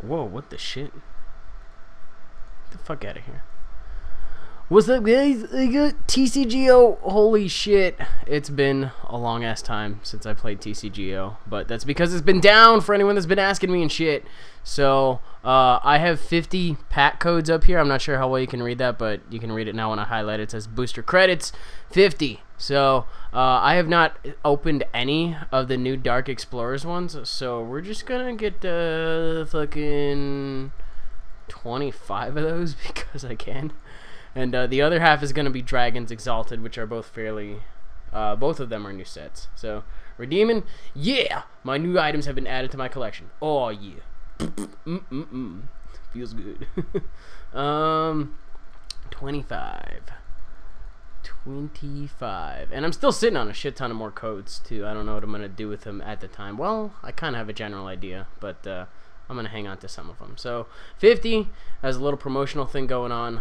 Whoa, what the shit? Get the fuck out of here. What's up, guys? I got TCGO. Holy shit. It's been a long ass time since I played TCGO, but that's because it's been down for anyone that's been asking me and shit. So, I have 50 pack codes up here. I'm not sure how well you can read that, but you can read it now when I highlight it. It says booster credits 50. So, I have not opened any of the new Dark Explorers ones, so we're just gonna get fucking 25 of those because I can. And the other half is going to be Dragons Exalted, which are both fairly... both of them are new sets. So, redeeming. Yeah! My new items have been added to my collection. Oh, yeah. Feels good. 25. 25. And I'm still sitting on a shit ton of more codes, too. I don't know what I'm going to do with them at the time. Well, I kind of have a general idea, but... I'm going to hang on to some of them. So, 50 has a little promotional thing going on.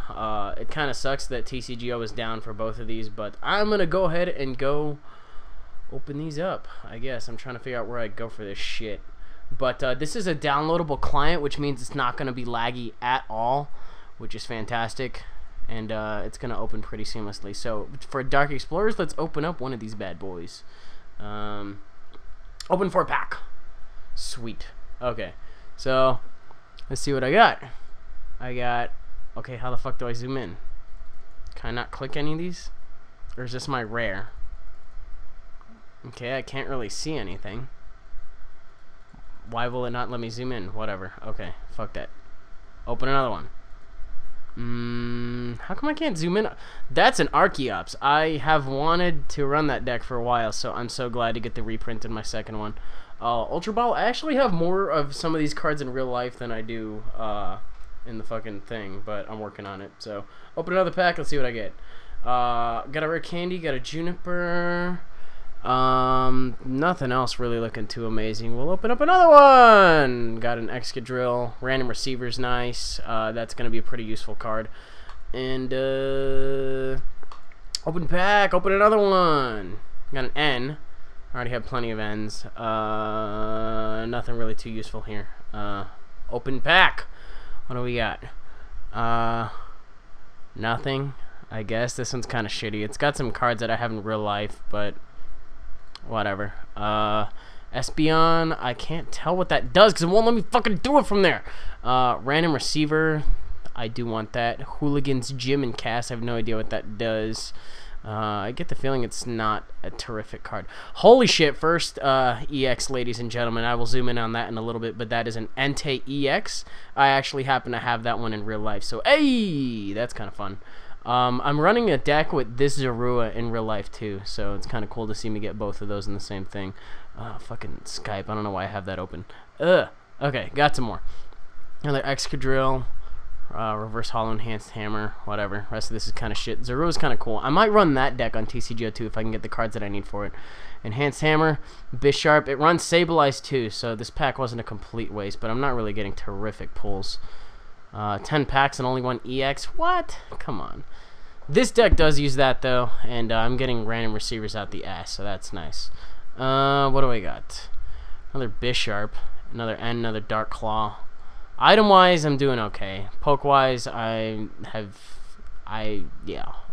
It kind of sucks that TCGO is down for both of these, but I'm going to go ahead and go open these up, I guess. I'm trying to figure out where I'd go for this shit. But this is a downloadable client, which means it's not going to be laggy at all, which is fantastic. And it's going to open pretty seamlessly. So, for Dark Explorers, let's open up one of these bad boys. Open for a pack. Sweet. Okay. So, let's see what I got. Okay, how the fuck do I zoom in? Can I not click any of these? Or is this my rare? Okay, I can't really see anything. Why will it not let me zoom in? Whatever. Okay, fuck that. Open another one. How come I can't zoom in? That's an Archeops. I have wanted to run that deck for a while, so I'm so glad to get the reprint in my second one. Ultra Ball, I actually have more of some of these cards in real life than I do in the fucking thing, but I'm working on it. So, open another pack, let's see what I get. Got a rare candy, got a Juniper, nothing else really looking too amazing. We'll open up another one! Got an Excadrill, random receiver's nice, that's going to be a pretty useful card. And, open pack, open another one! Got an N. I already have plenty of ends. Nothing really too useful here. Open pack. What do we got? Nothing. I guess this one's kind of shitty. It's got some cards that I have in real life, but whatever. Espeon. I can't tell what that does because it won't let me fucking do it from there. Random receiver. I do want that. Hooligans Gym and Cast. I have no idea what that does. I get the feeling it's not a terrific card. Holy shit, first EX, ladies and gentlemen. I will zoom in on that in a little bit, but that is an Entei EX. I actually happen to have that one in real life, so hey, that's kind of fun. I'm running a deck with this Zorua in real life, too, so it's kind of cool to see me get both of those in the same thing. Fucking Skype, I don't know why I have that open. Okay, got some more. Another Excadrill. Reverse Hollow Enhanced Hammer, whatever. Rest of this is kind of shit. Zorua's kind of cool. I might run that deck on TCGO too if I can get the cards that I need for it. Enhanced Hammer, Bisharp. It runs Sableye too, so this pack wasn't a complete waste, but I'm not really getting terrific pulls. 10 packs and only one EX. What? Come on. This deck does use that though, and I'm getting random receivers out the ass, so that's nice. What do I got? Another Bisharp, another N, another Dark Claw. Item-wise, I'm doing okay. Poke-wise, yeah,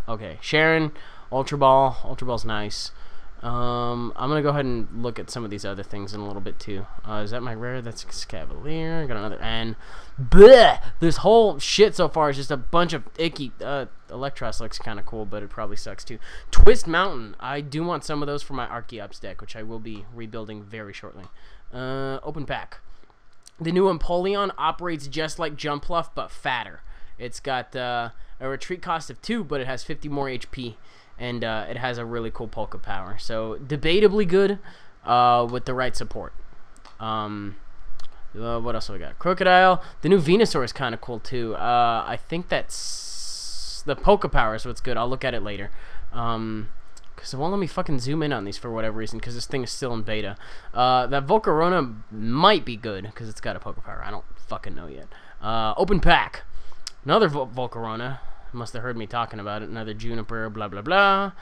okay. Sharon, Ultra Ball. Ultra Ball's nice. I'm going to go ahead and look at some of these other things in a little bit, too. Is that my rare? That's Cavalier. Got another N. Bleh! This whole shit so far is just a bunch of icky... Electros looks kind of cool, but it probably sucks, too. Twist Mountain. I do want some of those for my Archeops deck, which I will be rebuilding very shortly. Open pack. The new Empoleon operates just like Jumpluff, but fatter. It's got a retreat cost of 2, but it has 50 more HP, and it has a really cool Polka power. So, debatably good with the right support. What else have we got? Crocodile. The new Venusaur is kind of cool, too. I think that's... The Polka power is what's good. I'll look at it later. Because it won't let me fucking zoom in on these for whatever reason, because this thing is still in beta. That Volcarona might be good, because it's got a Poké Power. I don't fucking know yet. Open pack. Another Volcarona. Must have heard me talking about it. Another Juniper, blah, blah, blah.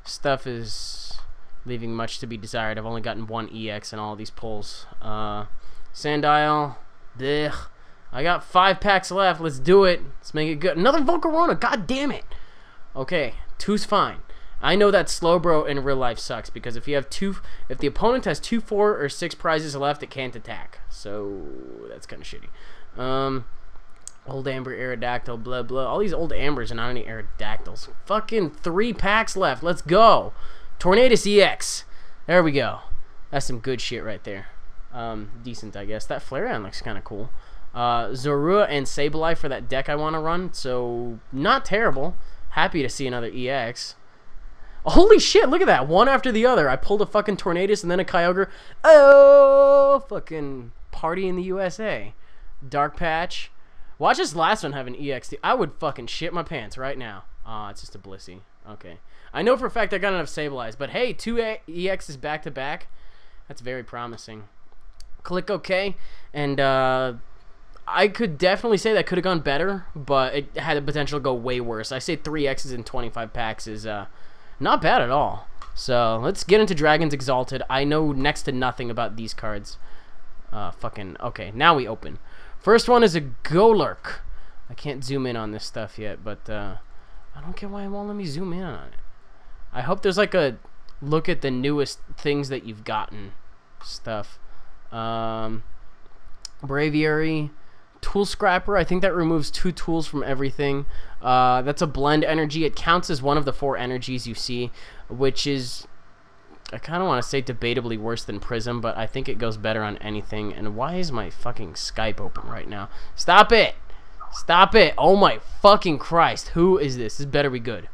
Stuff is leaving much to be desired. I've only gotten one EX in all these pulls. Sandile. Blech. I got 5 packs left. Let's do it. Let's make it good. Another Volcarona. God damn it. Okay, 2's fine. I know that Slowbro in real life sucks because if the opponent has 2, 4, or 6 prizes left, it can't attack. So that's kind of shitty. Old Amber Aerodactyl, blah blah. All these old Ambers and not any Aerodactyls. Fucking 3 packs left. Let's go. Tornadus EX. There we go. That's some good shit right there. Decent, I guess. That Flareon looks kind of cool. Zorua and Sableye for that deck I want to run. So not terrible. Happy to see another EX. Holy shit, look at that. One after the other. I pulled a fucking Tornadus and then a Kyogre. Oh, fucking party in the USA. Dark Patch. Watch this last one have an EX. I would fucking shit my pants right now. It's just a Blissey. Okay. I know for a fact I got enough Sableyes, but hey, 2 EXs back to back. That's very promising. Click OK, and I could definitely say that could have gone better, but it had the potential to go way worse. I say 3 X's in 25 packs is not bad at all. So let's get into Dragons Exalted. I know next to nothing about these cards. Okay, now we open. First one is a Golurk. I can't zoom in on this stuff yet, but I don't get why it won't let me zoom in on it. I hope there's like a look at the newest things that you've gotten stuff. Braviary, Tool Scrapper. I think that removes 2 tools from everything. That's a blend energy. It counts as one of the 4 energies you see, which is, I kind of want to say debatably worse than Prism, but I think it goes better on anything. And why is my fucking Skype open right now? Stop it! Stop it! Oh my fucking Christ. Who is this? This better be good.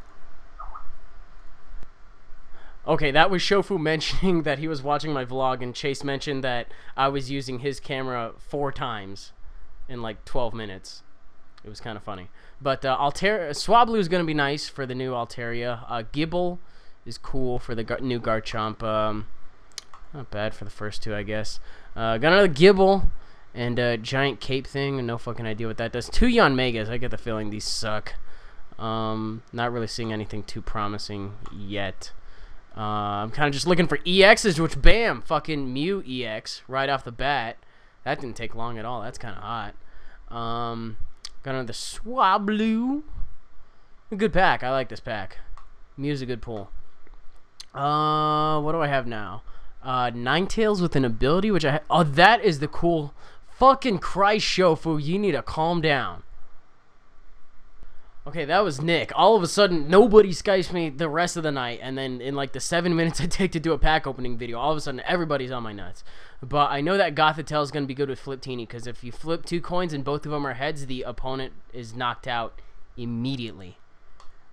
Okay, that was Shofu mentioning that he was watching my vlog, and Chase mentioned that I was using his camera 4 times in like 12 minutes. It was kind of funny. But Swablu is going to be nice for the new Altaria. Gibble is cool for the new Garchomp. Not bad for the first 2, I guess. Got another Gibble and a giant cape thing. No fucking idea what that does. 2 Yanmegas. I get the feeling these suck. Not really seeing anything too promising yet. I'm kind of just looking for EXs, which, bam, fucking Mew EX right off the bat. That didn't take long at all. That's kind of hot. Got another Swablu. A good pack. I like this pack. Mew's a good pull. What do I have now? Ninetales with an ability, which I oh, that is the cool. Fucking Christ, Shofu, you need to calm down. Okay, that was Nick. All of a sudden, nobody Skypes me the rest of the night, and then in like the 7 minutes I take to do a pack opening video, all of a sudden everybody's on my nuts. But I know that Gothitelle is going to be good with Fliptini, because if you flip 2 coins and both of them are heads, the opponent is knocked out immediately,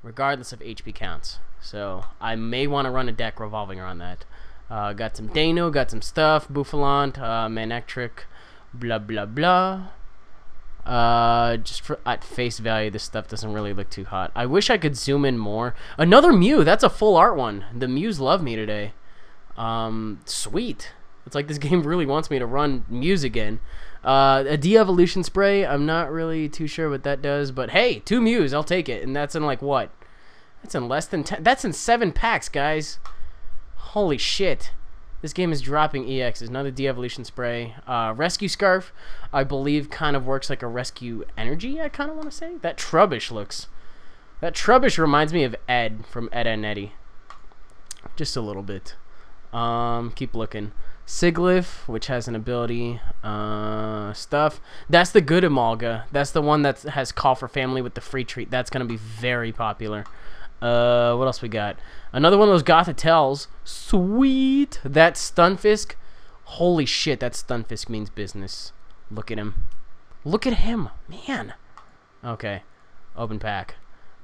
regardless of HP counts. So I may want to run a deck revolving around that. Got some Dano, got some stuff, Bouffalant, Manectric, blah blah blah. Just at face value, this stuff doesn't really look too hot. I wish I could zoom in more. Another Mew. That's a full art one. The Mews love me today. Sweet. It's like this game really wants me to run Mews again. A de-evolution spray. I'm not really too sure what that does, but hey, 2 Mews. I'll take it. And that's in like what? That's in less than 10. That's in 7 packs, guys. Holy shit. This game is dropping EXs. Another de-evolution spray. Rescue Scarf, I believe, kind of works like a rescue energy, I kind of want to say. That Trubbish looks... That Trubbish reminds me of Ed from Ed and Eddie. Just a little bit. Keep looking. Siglif, which has an ability. Stuff. That's the good Emolga. That's the one that has Call for Family with the free treat. That's going to be very popular. What else we got? Another one of those Gothitelles. Sweet. That Stunfisk. Holy shit, that Stunfisk means business. Look at him. Look at him. Man. Okay. Open pack.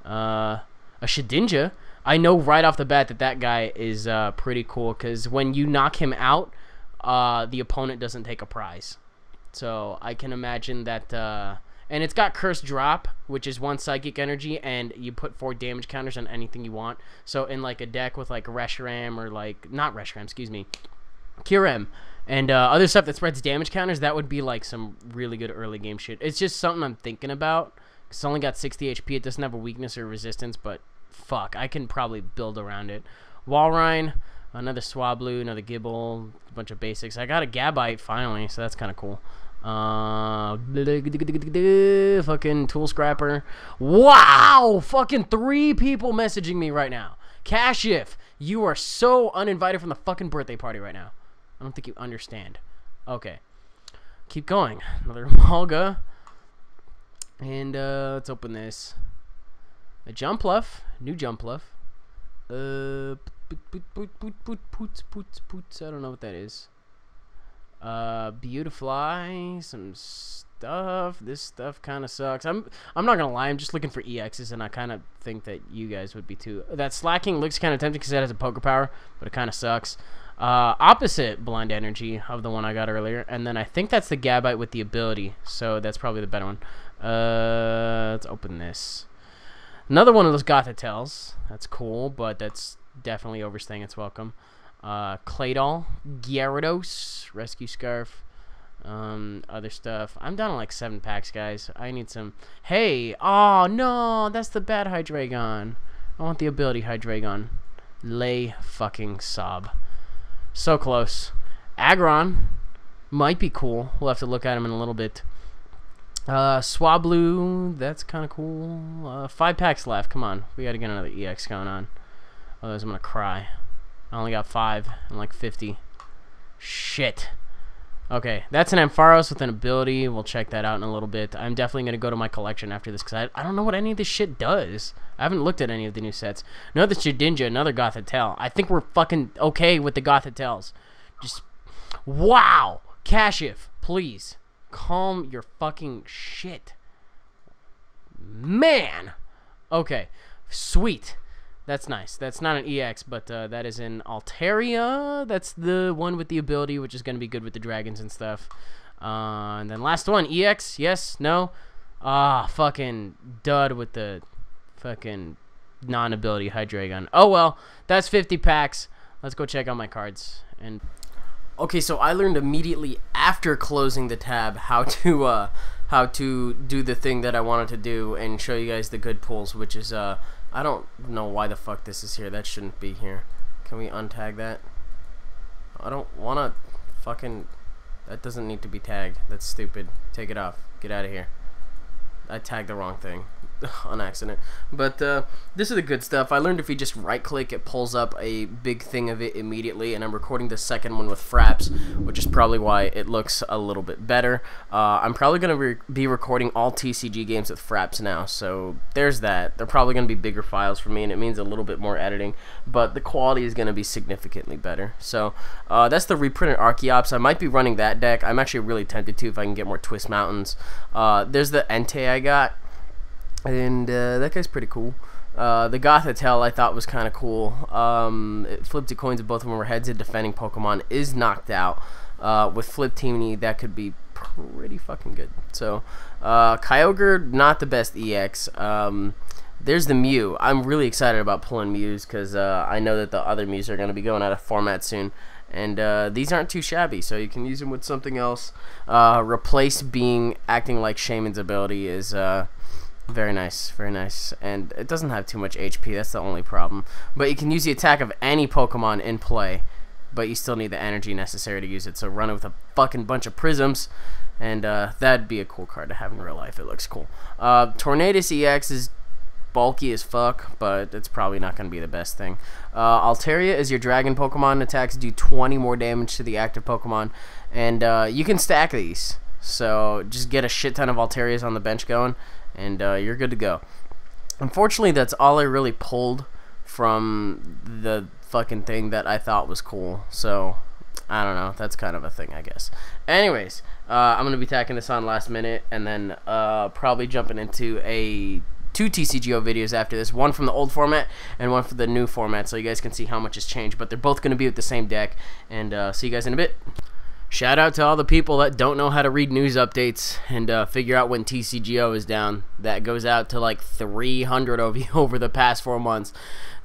A Shedinja. I know right off the bat that that guy is pretty cool, because when you knock him out, the opponent doesn't take a prize. So I can imagine that... and it's got Curse Drop, which is 1 Psychic Energy, and you put 4 damage counters on anything you want. So in like a deck with like Reshiram or like... Not Reshiram, excuse me. Kyurem. And other stuff that spreads damage counters, that would be like some really good early game shit. It's just something I'm thinking about. It's only got 60 HP. It doesn't have a weakness or resistance, but fuck, I can probably build around it. Walrein, another Swablu, another Gibble, a bunch of basics. I got a Gabite finally, so that's kind of cool. Fucking tool scrapper. Wow! Fucking 3 people messaging me right now. Kashif, you are so uninvited from the fucking birthday party right now. I don't think you understand. Okay. Keep going. Another Malga. And let's open this. A Jumpluff. New Jumpluff. I don't know what that is. Beautifly. Some stuff. This stuff kind of sucks. I'm not gonna lie. I'm just looking for EXs, and I kind of think that you guys would be too. That Slacking looks kind of tempting because it has a poker power, but it kind of sucks. Opposite Blind Energy of the one I got earlier, and then I think that's the Gabite with the ability, so that's probably the better one. Let's open this. Another one of those Gothitels. That's cool, but that's definitely overstaying its welcome. Claydol, Gyarados, Rescue Scarf, other stuff. I'm down to like 7 packs, guys. I need some. Hey, oh no, that's the bad Hydreigon. I want the ability Hydreigon. Lay fucking sob. So close. Aggron might be cool. We'll have to look at him in a little bit. Swablu, that's kind of cool. 5 packs left. Come on, we got to get another EX going on. Otherwise, I'm gonna cry. I only got 5 and like 50. Shit. Okay, that's an Ampharos with an ability. We'll check that out in a little bit. I'm definitely going to go to my collection after this because I don't know what any of this shit does. I haven't looked at any of the new sets. Another Shedinja, another Gothitelle. I think we're fucking okay with the Gothitelles. Just, wow. Kashif, please, calm your fucking shit. Man. Okay, sweet. That's nice. That's not an EX, but that is an Altaria. That's the one with the ability, which is going to be good with the dragons and stuff. And then last one, EX. Yes? No? Fucking dud with the fucking non-ability Hydreigon. Oh, well. That's 50 packs. Let's go check out my cards. And okay, so I learned immediately after closing the tab how to do the thing that I wanted to do and show you guys the good pulls, which is I don't know why the fuck this is here. That shouldn't be here. Can we untag that? I don't want to fucking... That doesn't need to be tagged. That's stupid. Take it off. Get out of here. I tagged the wrong thing on accident. But this is the good stuff. I learned if you just right click, it pulls up a big thing of it immediately, and I'm recording the second one with Fraps, which is probably why it looks a little bit better. I'm probably going to be recording all TCG games with Fraps now, so there's that. They're probably going to be bigger files for me, and it means a little bit more editing, but the quality is going to be significantly better. So that's the reprinted Archeops. I might be running that deck. I'm actually really tempted to if I can get more Twist Mountains. There's the Entei I got. And that guy's pretty cool. The Gothitelle I thought was kind of cool. It flipped 2 coins if both of them were heads. A defending Pokemon is knocked out. With Flip Teamney, that could be pretty fucking good. So, Kyogre, not the best EX. There's the Mew. I'm really excited about pulling Mews because I know that the other Mews are going to be going out of format soon. And these aren't too shabby, so you can use them with something else. Replace being acting like Shaman's ability is... very nice, very nice. And it doesn't have too much HP, that's the only problem. But you can use the attack of any Pokemon in play, but you still need the energy necessary to use it. So run it with a fucking bunch of Prisms, and that'd be a cool card to have in real life. It looks cool. Tornadus EX is bulky as fuck, but it's probably not going to be the best thing. Altaria is your dragon Pokemon. Attacks do 20 more damage to the active Pokemon, and you can stack these. So just get a shit ton of Altarias on the bench going, and you're good to go. Unfortunately, that's all I really pulled from the fucking thing that I thought was cool. So, I don't know. That's kind of a thing, I guess. Anyways, I'm going to be tacking this on last minute, and then probably jumping into two TCGO videos after this. One from the old format, and one for the new format, so you guys can see how much has changed. But they're both going to be with the same deck, and see you guys in a bit. Shout out to all the people that don't know how to read news updates and figure out when TCGO is down. That goes out to like 300 of you over the past 4 months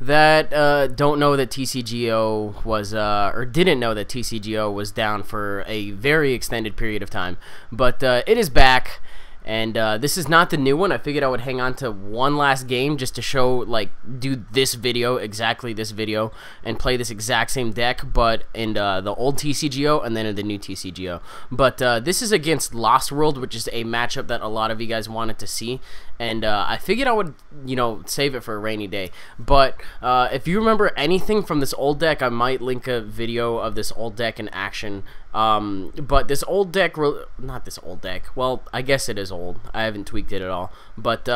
that don't know that TCGO was, or didn't know that TCGO was down for a very extended period of time. But it is back, And this is not the new one. I figured I would hang on to one last game just to show, like, do this video, exactly this video, and play this exact same deck, but in the old TCGO and then in the new TCGO. But this is against Lost World, which is a matchup that a lot of you guys wanted to see. And I figured I would, you know, save it for a rainy day. But if you remember anything from this old deck, I might link a video of this old deck in action. But this old deck, not this old deck, well, I guess it is old. I haven't tweaked it at all. But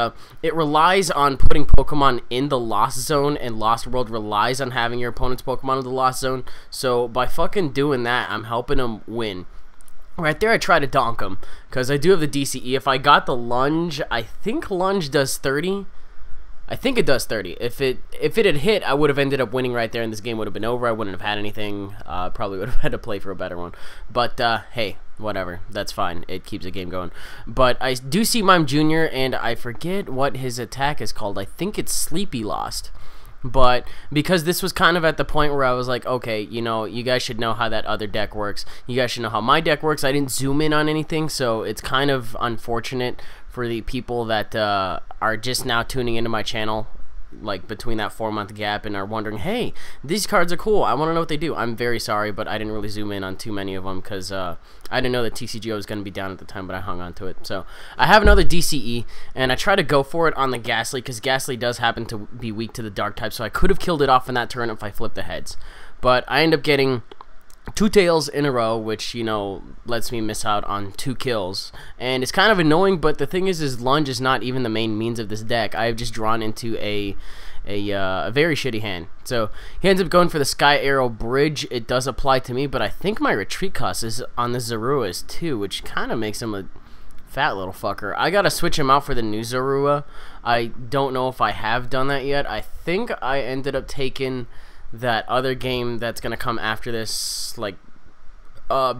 it relies on putting Pokemon in the Lost Zone, and Lost World relies on having your opponent's Pokemon in the Lost Zone. So by fucking doing that, I'm helping them win. Right there, I try to donk him, because I do have the DCE. If I got the lunge, I think lunge does 30. I think it does 30. If it had hit, I would have ended up winning right there, and this game would have been over. I wouldn't have had anything. Probably would have had to play for a better one. But, hey, whatever. That's fine. It keeps the game going. But I do see Mime Jr., and I forget what his attack is called. I think it's Sleepy Lost. But because this was kind of at the point where I was like, okay, you know, you guys should know how that other deck works. You guys should know how my deck works. I didn't zoom in on anything, so it's kind of unfortunate for the people that are just now tuning into my channel, like between that 4-month gap, and are wondering, hey, these cards are cool, I want to know what they do. I'm very sorry, but I didn't really zoom in on too many of them because I didn't know that TCGO was going to be down at the time, but I hung on to it. So I have another DCE, and I try to go for it on the Ghastly because Ghastly does happen to be weak to the Dark type, so I could have killed it off in that turn if I flipped the heads. But I end up getting 2 tails in a row, which, you know, lets me miss out on 2 kills, and it's kind of annoying. But the thing is lunge is not even the main means of this deck. I have just drawn into a very shitty hand. So he ends up going for the Sky Arrow Bridge. It does apply to me, but I think my retreat cost is on the Zorua too, which kind of makes him a fat little fucker. I gotta switch him out for the new Zorua. I don't know if I have done that yet. I think I ended up taking that other game that's gonna come after this, like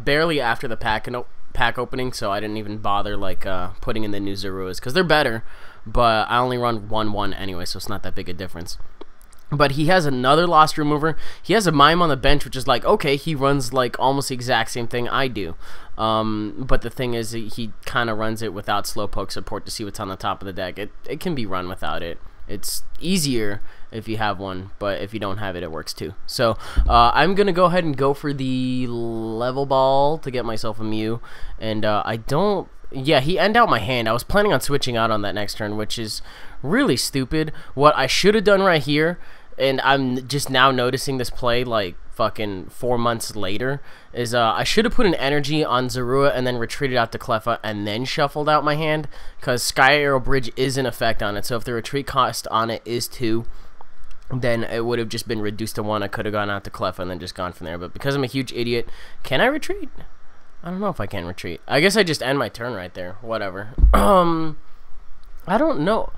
barely after the pack opening, so I didn't even bother like putting in the new Zoruas because they're better, but I only run 1/1 anyway, so it's not that big a difference. But he has another Lost Remover. He has a Mime on the bench, which is like, okay, he runs like almost the exact same thing I do. But the thing is, he kind of runs it without Slowpoke support to see what's on the top of the deck. It can be run without it. It's easier if you have one, but if you don't have it, it works too. So I'm going to go ahead and go for the Level Ball to get myself a Mew. And I don't... Yeah, he ended out my hand. I was planning on switching out on that next turn, which is really stupid. What I should have done right here, and I'm just now noticing this play like fucking 4 months later, is I should have put an energy on Zorua and then retreated out to Cleffa and then shuffled out my hand, because Sky Arrow Bridge is in effect on it. So if the retreat cost on it is 2, then it would have just been reduced to 1. I could have gone out to Cleffa and then just gone from there. But because I'm a huge idiot, can I retreat? I don't know if I can retreat. I guess I just end my turn right there. Whatever. I don't know.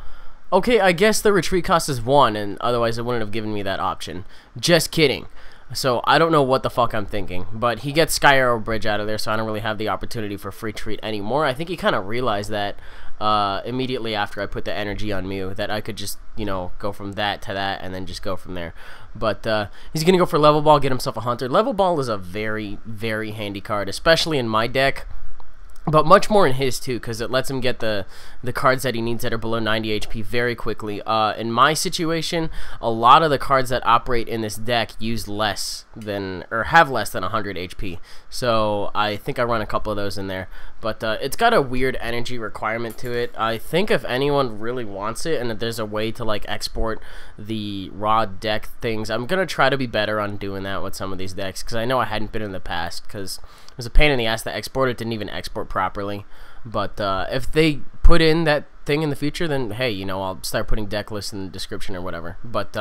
Okay, I guess the retreat cost is 1, and otherwise it wouldn't have given me that option. Just kidding. So I don't know what the fuck I'm thinking, but he gets Sky Arrow Bridge out of there, so I don't really have the opportunity for free treat anymore. I think he kind of realized that immediately after I put the energy on Mew, that I could just, you know, go from that to that and then just go from there. But he's going to go for Level Ball, get himself a Hunter. Level Ball is a very, very handy card, especially in my deck. But much more in his too, because it lets him get the cards that he needs that are below 90 HP very quickly. In my situation, a lot of the cards that operate in this deck use less than, or have less than 100 HP. So I think I run a couple of those in there. But it's got a weird energy requirement to it. I think if anyone really wants it, and if there's a way to like export the raw deck things, I'm gonna try to be better on doing that with some of these decks, because I know I hadn't been in the past, because it was a pain in the ass to export. It didn't even export properly. But if they put in that thing in the future, then hey, you know, I'll start putting deck lists in the description or whatever. But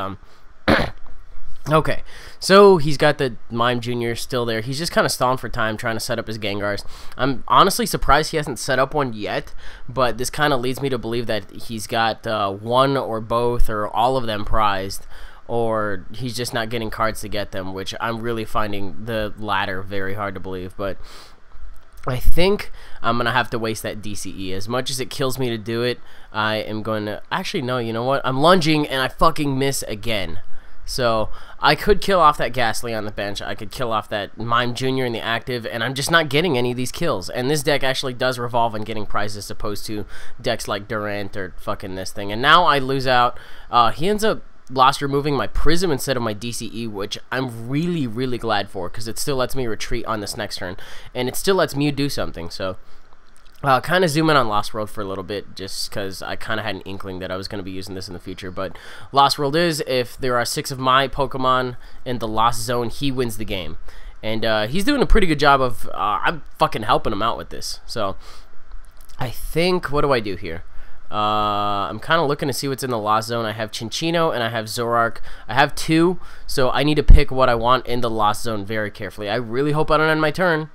okay, so he's got the Mime Jr. still there. He's just kind of stalling for time, trying to set up his Gengars. I'm honestly surprised he hasn't set up one yet, but this kind of leads me to believe that he's got one or both or all of them prized, or he's just not getting cards to get them, which I'm really finding the latter very hard to believe. But I think I'm going to have to waste that DCE. As much as it kills me to do it, I am going to... Actually, no, you know what? I'm lunging, and I fucking miss again. So I could kill off that Ghastly on the bench. I could kill off that Mime Jr. in the active, and I'm just not getting any of these kills. And this deck actually does revolve on getting prizes as opposed to decks like Durant or fucking this thing. And now I lose out. He ends up lost removing my Prism instead of my DCE, which I'm really, really glad for, because it still lets me retreat on this next turn. And it still lets Mew do something, so... kind of zoom in on Lost World for a little bit, just because I kind of had an inkling that I was going to be using this in the future. But Lost World is, if there are 6 of my Pokemon in the Lost Zone, he wins the game. And he's doing a pretty good job of, I'm fucking helping him out with this. So, I think, what do I do here? I'm kind of looking to see what's in the Lost Zone. I have Chinchino and I have Zoroark. I have 2, so I need to pick what I want in the Lost Zone very carefully. I really hope I don't end my turn.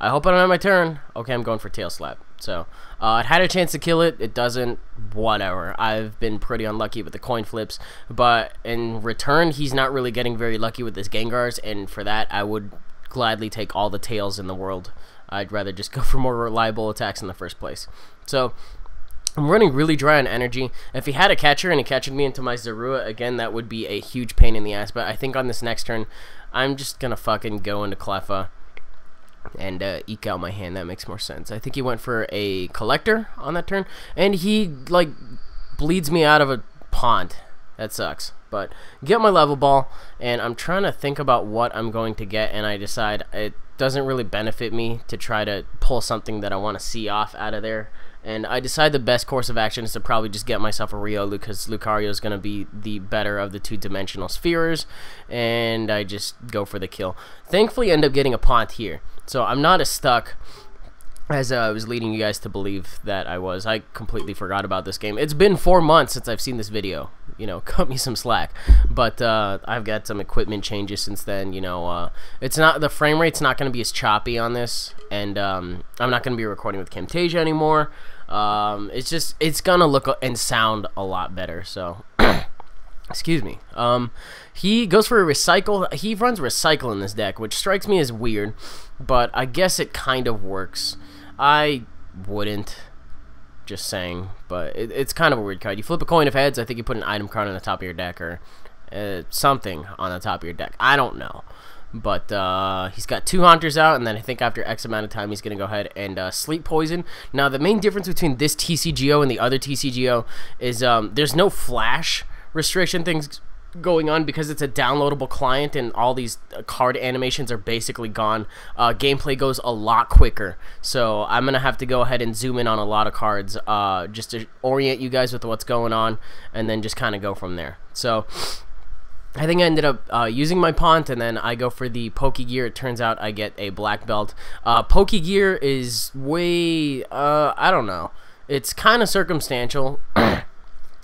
Okay, I'm going for Tail Slap. So, it had a chance to kill it. It doesn't. Whatever. I've been pretty unlucky with the coin flips. But in return, he's not really getting very lucky with his Gengars. And for that, I would gladly take all the tails in the world. I'd rather just go for more reliable attacks in the first place. So, I'm running really dry on energy. If he had a catcher and he catched me into my Zorua, again, that would be a huge pain in the ass. But I think on this next turn, I'm just going to fucking go into Cleffa and eke out my hand. That makes more sense. I think he went for a Collector on that turn, and he like bleeds me out of a pond. That sucks. But get my level ball, and I'm trying to think about what I'm going to get, and I decide it doesn't really benefit me to try to pull something that I want to see off out of there. And I decide the best course of action is to probably just get myself a Riolu, because Lucario is going to be the better of the two-dimensional spheres, and I just go for the kill. Thankfully, I end up getting a Pont here, so I'm not as stuck as I was leading you guys to believe that I was. I completely forgot about this game. It's been 4 months since I've seen this video. You know, cut me some slack. But I've got some equipment changes since then. You know, it's not, the frame rate's not going to be as choppy on this, and I'm not going to be recording with Camtasia anymore. It's going to look and sound a lot better. So, excuse me. He goes for a Recycle. He runs Recycle in this deck, which strikes me as weird, but I guess it kind of works. I wouldn't, just saying, but it's kind of a weird card. You flip a coin of heads, I think you put an item card on the top of your deck, or something on the top of your deck. I don't know. But he's got 2 Haunters out, and then I think after X amount of time he's going to go ahead and Sleep Poison. Now, the main difference between this TCGO and the other TCGO is there's no flash restriction things going on, because it's a downloadable client and all these card animations are basically gone. Gameplay goes a lot quicker, so I'm gonna have to go ahead and zoom in on a lot of cards just to orient you guys with what's going on, and then just kind of go from there. So I think I ended up using my Pont, and then I go for the Pokegear. It turns out I get a Black Belt. Pokegear is way, I don't know, it's kind of circumstantial.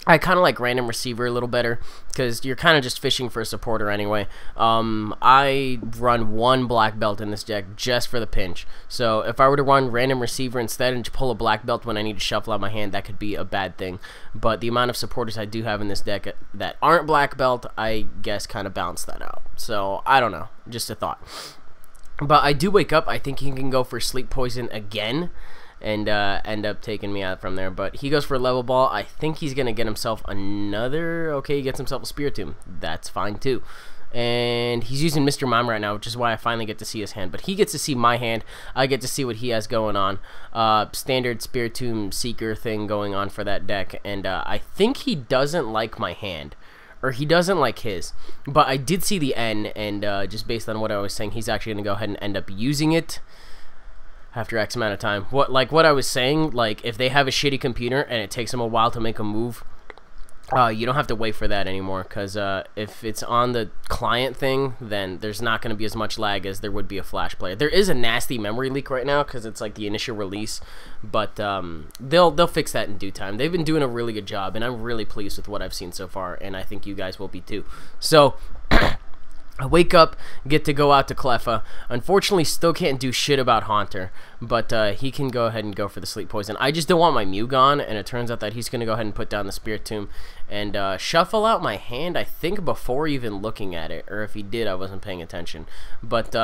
I kind of like Random Receiver a little better, because you're kind of just fishing for a supporter anyway. I run 1 Black Belt in this deck just for the pinch. So if I were to run Random Receiver instead and pull a Black Belt when I need to shuffle out my hand, that could be a bad thing. But the amount of supporters I do have in this deck that aren't Black Belt, I guess kind of balance that out. So I don't know, just a thought. But I do wake up. I think he can go for Sleep Poison again and end up taking me out from there. But he goes for a level ball. I think he's going to get himself another... Okay, he gets himself a Spiritomb. That's fine, too. And he's using Mr. Mime right now, which is why I finally get to see his hand. But he gets to see my hand. I get to see what he has going on. Standard Spiritomb Seeker thing going on for that deck. And I think he doesn't like my hand. Or he doesn't like his. But I did see the N, and just based on what I was saying, he's actually going to go ahead and end up using it after X amount of time. What I was saying, like, if they have a shitty computer and it takes them a while to make a move, you don't have to wait for that anymore, because if it's on the client thing, then there's not going to be as much lag as there would be a Flash player. There is a nasty memory leak right now, because it's like the initial release, but they'll fix that in due time. They've been doing a really good job, and I'm really pleased with what I've seen so far, and I think you guys will be too. So I wake up, get to go out to Cleffa. Unfortunately, still can't do shit about Haunter, but he can go ahead and go for the Sleep Poison. I just don't want my Mew gone, and it turns out that he's going to go ahead and put down the Spiritomb and shuffle out my hand, I think, before even looking at it. Or if he did, I wasn't paying attention. But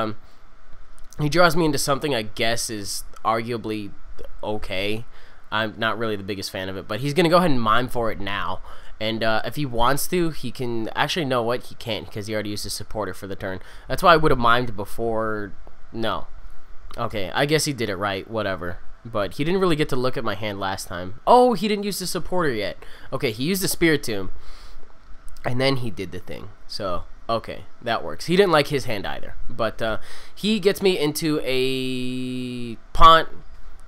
he draws me into something I guess is arguably okay. I'm not really the biggest fan of it, but he's gonna go ahead and mime for it now. And if he wants to, he can... Actually, know what? He can't, because he already used his supporter for the turn. That's why I would have mimed before... No. Okay, I guess he did it right. Whatever. But he didn't really get to look at my hand last time. Oh, he didn't use the supporter yet. Okay, he used the Spiritomb. And then he did the thing. So, okay, that works. He didn't like his hand either. But he gets me into a Pont...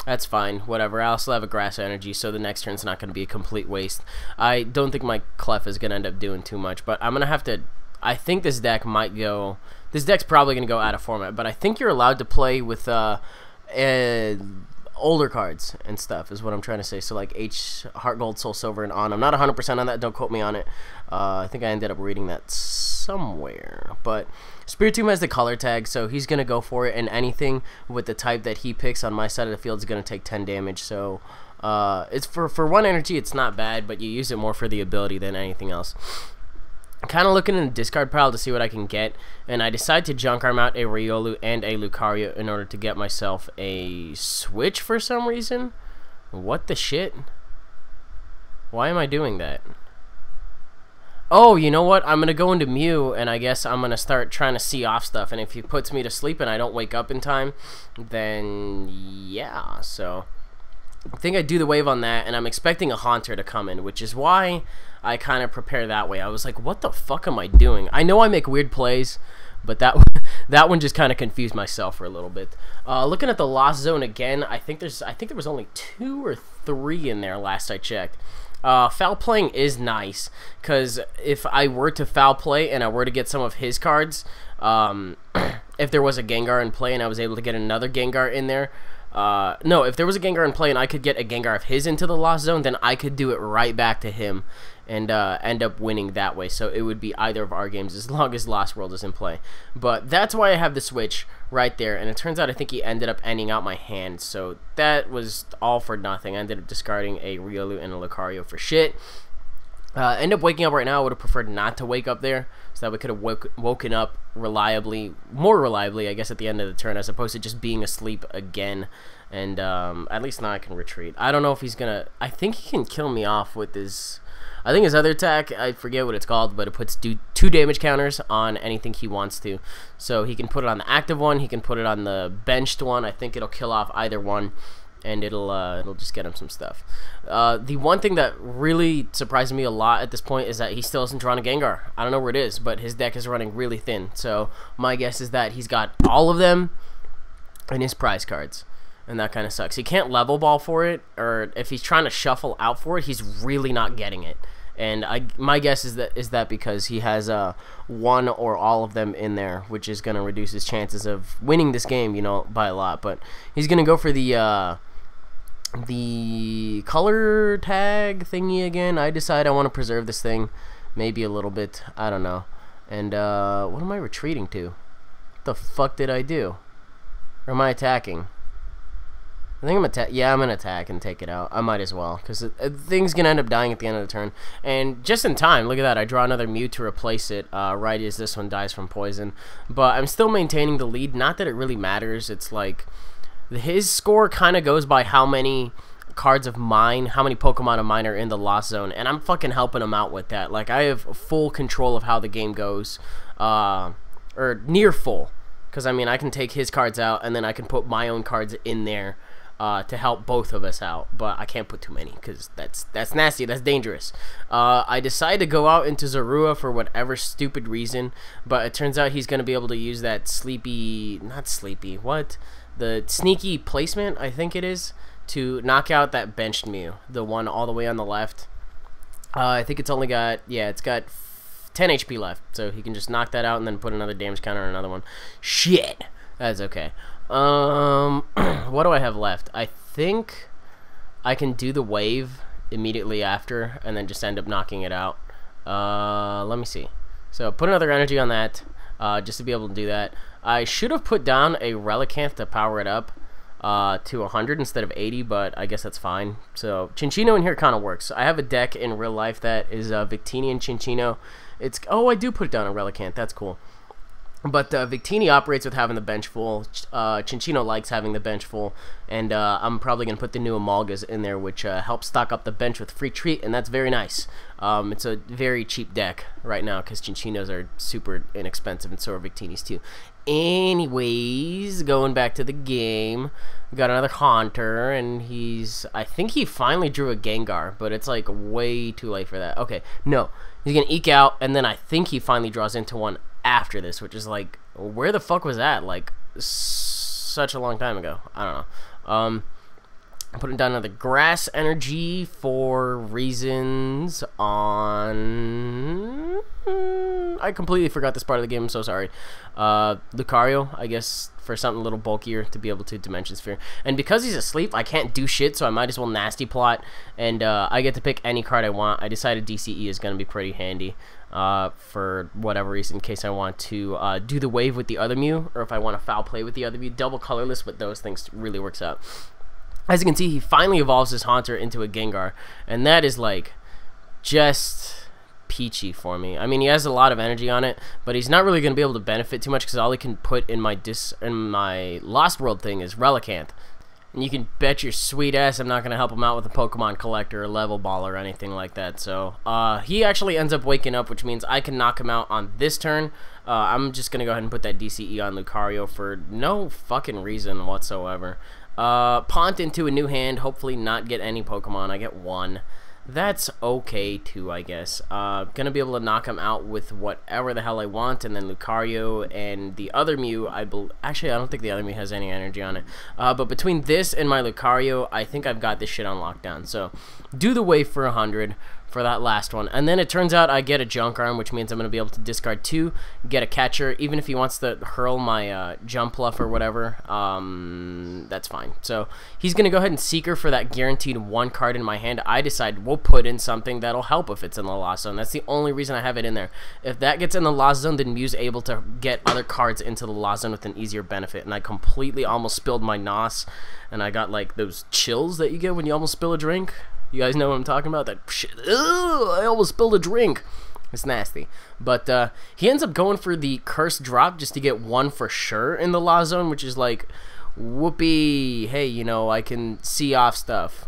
That's fine, whatever. I also have a grass energy, so the next turn's not going to be a complete waste. I don't think my Clef is going to end up doing too much, but I'm going to have to... I think this deck might go... This deck's probably going to go out of format, but I think you're allowed to play with older cards and stuff, is what I'm trying to say. So, like H, Heart Gold, Soul Silver, and on. I'm not 100% on that. Don't quote me on it. I think I ended up reading that somewhere. But Spiritomb has the color tag, so he's going to go for it, and anything with the type that he picks on my side of the field is going to take 10 damage. So, it's for 1 energy, it's not bad, but you use it more for the ability than anything else. I'm kind of looking in the discard pile to see what I can get, and I decide to junk arm out a Riolu and a Lucario in order to get myself a switch for some reason. What the shit? Why am I doing that? Oh, you know what? I'm going to go into Mew, and I guess I'm going to start trying to see off stuff, and if he puts me to sleep and I don't wake up in time, then yeah, so... I think I do the wave on that, and I'm expecting a Haunter to come in, which is why I kind of prepare that way. I was like, what the fuck am I doing? I know I make weird plays, but that one just kind of confused myself for a little bit. Looking at the Lost Zone again, I think there was only 2 or 3 in there last I checked. Foul playing is nice, because if I were to foul play and I were to get some of his cards, if there was a Gengar in play and I was able to get another Gengar in there, no, if there was a Gengar in play and I could get a Gengar of his into the Lost Zone, then I could do it right back to him and end up winning that way. So it would be either of our games as long as Lost World is in play. But that's why I have the switch right there, and it turns out I think he ended up ending out my hand, so that was all for nothing. I ended up discarding a Riolu and a Lucario for shit. End up waking up right now. I would have preferred not to wake up there, so that we could have woken up more reliably, I guess, at the end of the turn, as opposed to just being asleep again. And at least now I can retreat. I don't know if he's gonna... I think he can kill me off with his... I think his other attack, I forget what it's called, but it puts 2 damage counters on anything he wants to. So he can put it on the active one, he can put it on the benched one. I think it'll kill off either one, and it'll just get him some stuff. The one thing that really surprised me a lot at this point is that he still hasn't drawn a Gengar. I don't know where it is, but his deck is running really thin. So my guess is that he's got all of them in his prize cards, and that kind of sucks. He can't level ball for it, or if he's trying to shuffle out for it, he's really not getting it. And my guess is that because he has 1 or all of them in there, which is going to reduce his chances of winning this game, you know, by a lot. But he's going to go for the color tag thingy again. I decide I want to preserve this thing maybe a little bit. I don't know. And what am I retreating to? What the fuck did I do? Or am I attacking? I think I'm gonna attack and take it out. I might as well, because the thing's gonna end up dying at the end of the turn. And just in time, look at that, I draw another Mew to replace it, right as this one dies from poison. But I'm still maintaining the lead, not that it really matters. It's like, his score kind of goes by how many cards of mine, how many Pokemon of mine are in the Lost Zone, and I'm fucking helping him out with that. Like, I have full control of how the game goes, or near full, because, I mean, I can take his cards out, and then I can put my own cards in there, to help both of us out, but I can't put too many because that's nasty, that's dangerous. I decided to go out into Zorua for whatever stupid reason, but it turns out he's going to be able to use that the sneaky placement, I think it is, to knock out that benched Mew, the one all the way on the left. I think it's only got, yeah, it's got 10 HP left, so he can just knock that out and then put another damage counter on another one. Shit! That's okay. What do I have left? I think I can do the wave immediately after and then just end up knocking it out. Let me see. So put another energy on that, just to be able to do that. I should have put down a Relicanth to power it up to 100 instead of 80, but I guess that's fine. So Chinchino in here kind of works. I have a deck in real life that is Victini and Chinchino. Oh, I do put down a Relicanth. That's cool. But Victini operates with having the bench full. Cinccino likes having the bench full. And I'm probably going to put the new Amalgas in there, which helps stock up the bench with free treat, and that's very nice. It's a very cheap deck right now because Cincinos are super inexpensive, and so are Victinis too. Anyways, going back to the game, we got another Haunter, and I think he finally drew a Gengar, but it's like way too late for that. Okay, no, he's going to eke out, and then I think he finally draws into one after this, which is like, where the fuck was that? Like, such a long time ago. I don't know. I'm putting down another Grass Energy for reasons on... I completely forgot this part of the game. I'm so sorry. Lucario, I guess, for something a little bulkier to be able to Dimension Sphere. And because he's asleep, I can't do shit, so I might as well Nasty Plot. And I get to pick any card I want. I decided DCE is going to be pretty handy for whatever reason, in case I want to do the wave with the other Mew, or if I want to foul play with the other Mew. Double colorless with those things really works out. As you can see, he finally evolves his Haunter into a Gengar, and that is like just peachy for me. I mean, he has a lot of energy on it, but he's not really going to be able to benefit too much because all he can put in my Lost World thing is Relicanth. And you can bet your sweet ass I'm not going to help him out with a Pokemon Collector or Level Ball or anything like that. So he actually ends up waking up, which means I can knock him out on this turn. I'm just going to go ahead and put that DCE on Lucario for no fucking reason whatsoever. Pont into a new hand, hopefully not get any Pokemon. I get one. That's okay too, I guess. Gonna be able to knock him out with whatever the hell I want, and then Lucario and the other Mew, actually I don't think the other Mew has any energy on it. But between this and my Lucario, I think I've got this shit on lockdown. So do the wave for 100 for that last one, and then it turns out I get a Junk Arm, which means I'm going to be able to discard 2, get a catcher. Even if he wants to hurl my Jumpluff or whatever, that's fine. So he's going to go ahead and Seeker for that guaranteed 1 card in my hand. I decide we'll put in something that'll help if it's in the Lost Zone. That's the only reason I have it in there. If that gets in the Lost Zone, then Mew's able to get other cards into the Lost Zone with an easier benefit, and I completely almost spilled my NOS, and I got like those chills that you get when you almost spill a drink. You guys know what I'm talking about? That shit. Ugh, I almost spilled a drink. It's nasty. But he ends up going for the Curse Drop just to get 1 for sure in the Lost Zone, which is like, whoopee. Hey, you know, I can see off stuff.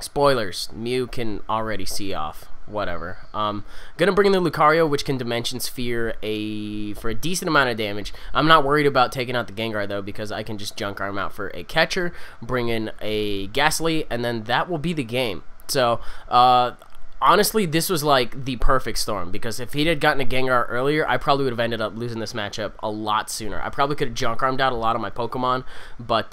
Spoilers. Mew can already see off. Whatever. Gonna bring in the Lucario, which can Dimension Sphere for a decent amount of damage. I'm not worried about taking out the Gengar though, because I can just Junk Arm out for a catcher, bring in a Ghastly, and then that will be the game. So honestly, this was like the perfect storm, because if he had gotten a Gengar earlier, I probably would have ended up losing this matchup a lot sooner. I probably could have Junk Armed out a lot of my Pokemon, but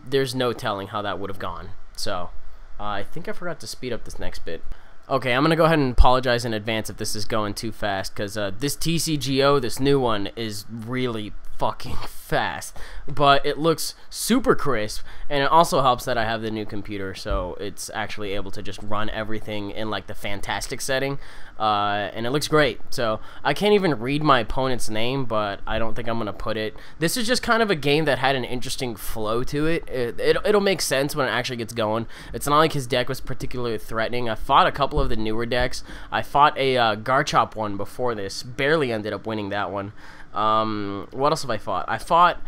there's no telling how that would have gone. So I think I forgot to speed up this next bit. Okay, I'm going to go ahead and apologize in advance if this is going too fast, because this TCGO, this new one, is really fucking fast. But it looks super crisp, and it also helps that I have the new computer, so it's actually able to just run everything in like the fantastic setting, and it looks great. So I can't even read my opponent's name, but I don't think I'm going to put it. This is just kind of a game that had an interesting flow to it. It'll make sense when it actually gets going. It's not like his deck was particularly threatening. I fought a couple of the newer decks. I fought a Garchomp one before this, barely ended up winning that one. What else have I fought? I fought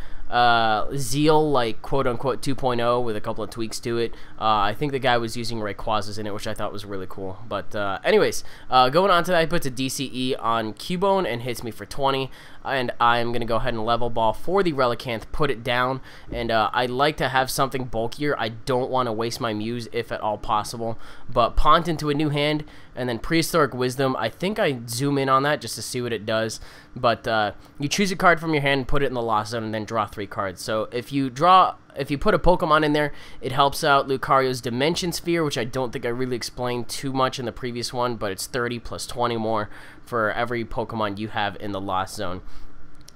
Zeal, like quote-unquote 2.0 with a couple of tweaks to it. I think the guy was using Rayquazas in it, which I thought was really cool. But anyways, going on to that, he puts a DCE on Cubone and hits me for 20. And I'm going to go ahead and Level Ball for the Relicanth, put it down. And I like to have something bulkier. I don't want to waste my Muse if at all possible. But Pont into a new hand, and then Prehistoric Wisdom. I think I zoom in on that just to see what it does. But you choose a card from your hand, put it in the Lost Zone, and then draw 3 cards. So if you put a Pokemon in there, it helps out Lucario's Dimension Sphere, which I don't think I really explained too much in the previous one, but it's 30 plus 20 more for every Pokemon you have in the Lost Zone.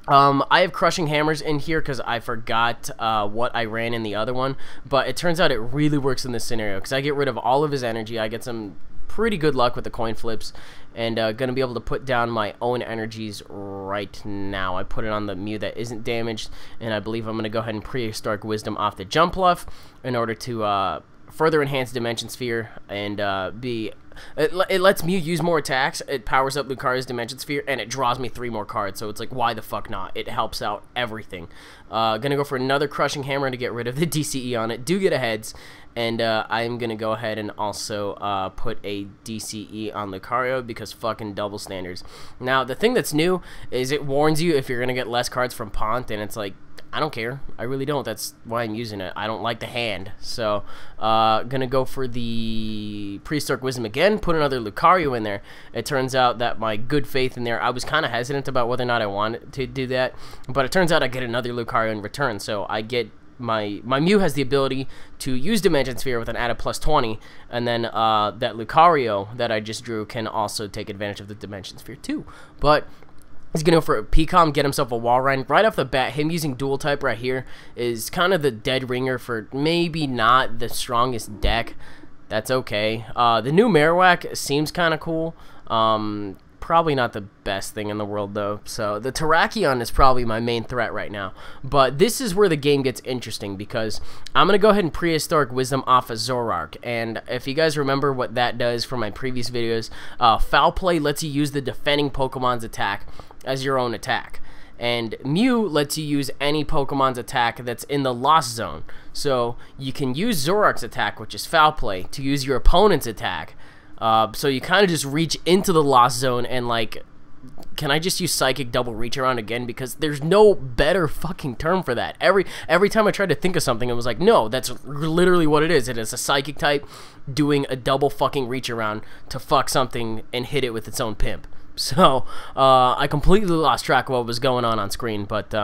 I have Crushing Hammers in here because I forgot what I ran in the other one, but it turns out it really works in this scenario because I get rid of all of his energy. I get some pretty good luck with the coin flips, and gonna be able to put down my own energies right now. I put it on the Mew that isn't damaged, and I believe I'm gonna go ahead and Prehistoric Wisdom off the Jumpluff in order to further enhance Dimension Sphere and be it lets me use more attacks. It powers up Lucario's Dimension Sphere, and it draws me 3 more cards. So it's like, why the fuck not? It helps out everything. Gonna go for another Crushing Hammer to get rid of the DCE on it. Do get a heads, and I'm gonna go ahead and also put a DCE on Lucario because fucking double standards. Now the thing that's new is it warns you if you're gonna get less cards from Pont, and it's like, I don't care. I really don't. That's why I'm using it. I don't like the hand. So, gonna go for the Prehistoric Wisdom again. Put another Lucario in there. It turns out that my good faith in there, I was kind of hesitant about whether or not I wanted to do that. But it turns out I get another Lucario in return. So, I get my Mew has the ability to use Dimension Sphere with an added +20. And then that Lucario that I just drew can also take advantage of the Dimension Sphere too. But he's going to go for a P-Com, get himself a Walrein. Right off the bat, him using Dual Type right here is kind of the dead ringer for maybe not the strongest deck. That's okay. The new Marowak seems kind of cool. Probably not the best thing in the world, though. So the Terrakion is probably my main threat right now. But this is where the game gets interesting because I'm going to go ahead and Prehistoric Wisdom off of Zoroark. And if you guys remember what that does from my previous videos, Foul Play lets you use the defending Pokemon's attack as your own attack. And Mew lets you use any Pokemon's attack that's in the Lost Zone. So you can use Zoroark's attack, which is Foul Play, to use your opponent's attack. So you kind of just reach into the Lost Zone and, like, can I just use Psychic Double Reach Around again? Because there's no better fucking term for that. Every time I tried to think of something, it was like, no, that's literally what it is. It is a Psychic type doing a double fucking Reach Around to fuck something and hit it with its own pimp. So, I completely lost track of what was going on screen, but,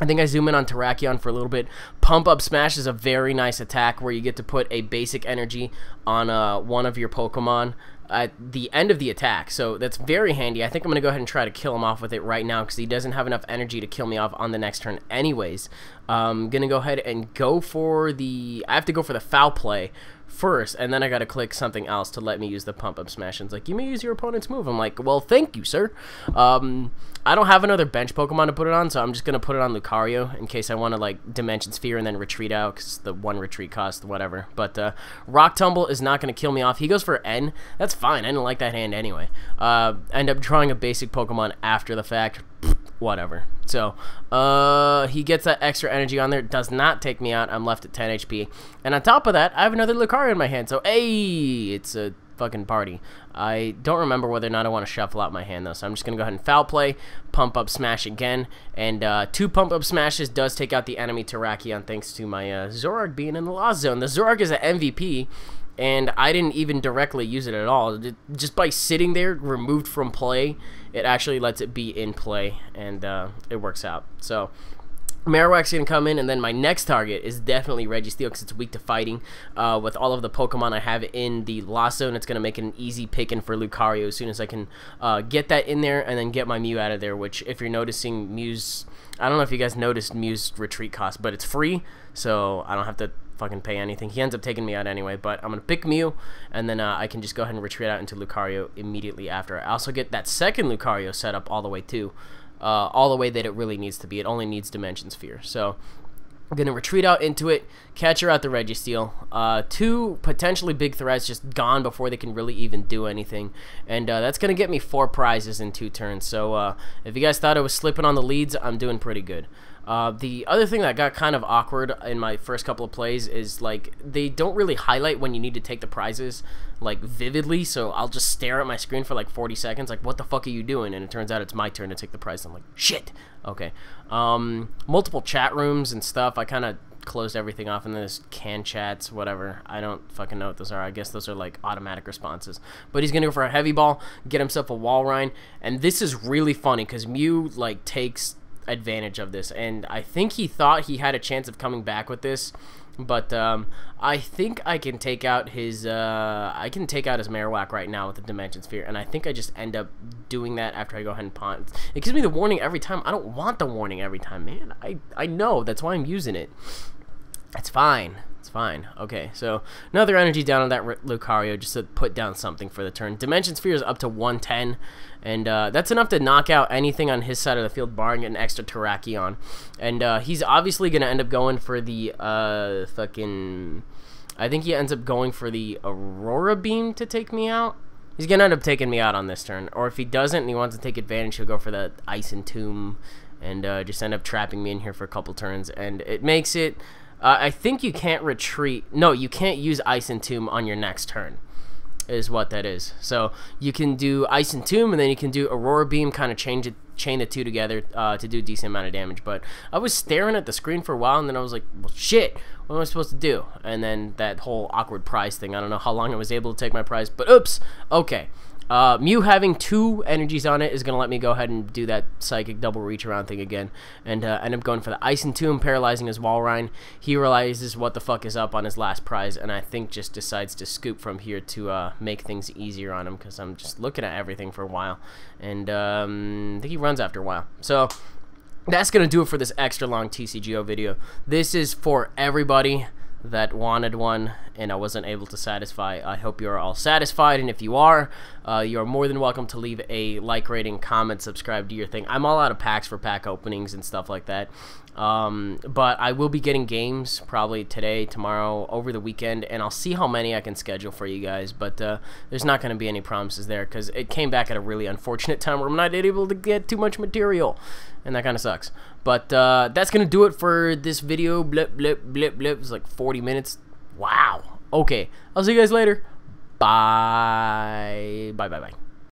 I think I zoom in on Terrakion for a little bit. Pump Up Smash is a very nice attack where you get to put a basic energy on one of your Pokemon at the end of the attack. So that's very handy. I think I'm going to go ahead and try to kill him off with it right now because he doesn't have enough energy to kill me off on the next turn anyways. I'm going to go ahead and go for the... I have to go for the Foul Play first, and then I gotta click something else to let me use the Pump Up Smash. And it's like, you may use your opponent's move. I'm like, well, thank you, sir. I don't have another bench Pokemon to put it on, so I'm just gonna put it on Lucario in case I want to, like, Dimension Sphere and then retreat out because the 1 retreat cost, whatever. But Rock Tumble is not gonna kill me off. He goes for N. That's fine. I didn't like that hand anyway. End up drawing a basic Pokemon after the fact. Whatever. So, he gets that extra energy on there. Does not take me out. I'm left at 10 HP. And on top of that, I have another Lucario in my hand. So, hey, it's a fucking party. I don't remember whether or not I want to shuffle out my hand, though. So, I'm just going to go ahead and Foul Play, Pump Up Smash again. And 2 Pump Up Smashes does take out the enemy Terrakion thanks to my Zoroark being in the Lost Zone. The Zoroark is an MVP. And I didn't even directly use it at all. Just by sitting there, removed from play, it actually lets it be in play, and it works out. So, Marowak's going to come in, and then my next target is definitely Registeel because it's weak to fighting. With all of the Pokemon I have in the Lost Zone, it's going to make it an easy picking for Lucario as soon as I can get that in there and then get my Mew out of there, which, if you're noticing, Mew's... I don't know if you guys noticed Mew's retreat cost, but it's free, so I don't have to fucking pay anything. He ends up taking me out anyway, but I'm gonna pick Mew, and then I can just go ahead and retreat out into Lucario immediately after. I also get that second Lucario set up all the way too, all the way that it really needs to be. It only needs Dimension Sphere. So I'm gonna retreat out into it, catch her out the Registeel. 2 potentially big threats just gone before they can really even do anything, and that's gonna get me 4 prizes in 2 turns. So if you guys thought I was slipping on the leads, I'm doing pretty good. The other thing that got kind of awkward in my first couple of plays is, like, they don't really highlight when you need to take the prizes, like, vividly, so I'll just stare at my screen for, like, 40 seconds, like, what the fuck are you doing? And it turns out it's my turn to take the prize. I'm like, shit! Okay. Multiple chat rooms and stuff. I kind of closed everything off in this can chats, whatever. I don't fucking know what those are. I guess those are, like, automatic responses. But he's going to go for a Heavy Ball, get himself a Walrein, and this is really funny because Mew, like, takes advantage of this, and I think he thought he had a chance of coming back with this, but I think I can take out his his Marowak right now with the Dimension Sphere, and I think I just end up doing that after I go ahead and pawn. It gives me the warning every time. I don't want the warning every time, man. I know, that's why I'm using it. It's fine. It's fine. Okay, so another energy down on that Lucario just to put down something for the turn. Dimension Sphere is up to 110, and that's enough to knock out anything on his side of the field, barring an extra Terrakion. And he's obviously going to end up going for the fucking I think he ends up going for the Aurora Beam to take me out. He's going to end up taking me out on this turn. Or if he doesn't and he wants to take advantage, he'll go for the Ice Entomb and just end up trapping me in here for a couple turns. And it makes it... I think you can't retreat... No, you can't use Ice Entomb on your next turn, is what that is. So you can do Ice Entomb, and then you can do Aurora Beam, kind of chain the two together to do a decent amount of damage. But I was staring at the screen for a while, and then I was like, well, shit, what am I supposed to do? And then that whole awkward prize thing, I don't know how long I was able to take my prize, but oops, okay. Mew having 2 energies on it is going to let me go ahead and do that psychic double reach around thing again. And end up going for the Ice Entomb, paralyzing his Walrein. He realizes what the fuck is up on his last prize, and I think just decides to scoop from here to make things easier on him, because I'm just looking at everything for a while. And I think he runs after a while. So that's going to do it for this extra long TCGO video. This is for everybody that wanted one and I wasn't able to satisfy. I hope you are all satisfied, and if you are more than welcome to leave a like, rating, comment, subscribe, do your thing. I'm all out of packs for pack openings and stuff like that, but I will be getting games probably today, tomorrow, over the weekend, and I'll see how many I can schedule for you guys, but there's not going to be any promises there because it came back at a really unfortunate time where I'm not able to get too much material, and that kind of sucks. But that's going to do it for this video. Blip, blip, blip, blip. It's like 40 minutes. Wow. Okay. I'll see you guys later. Bye. Bye, bye, bye.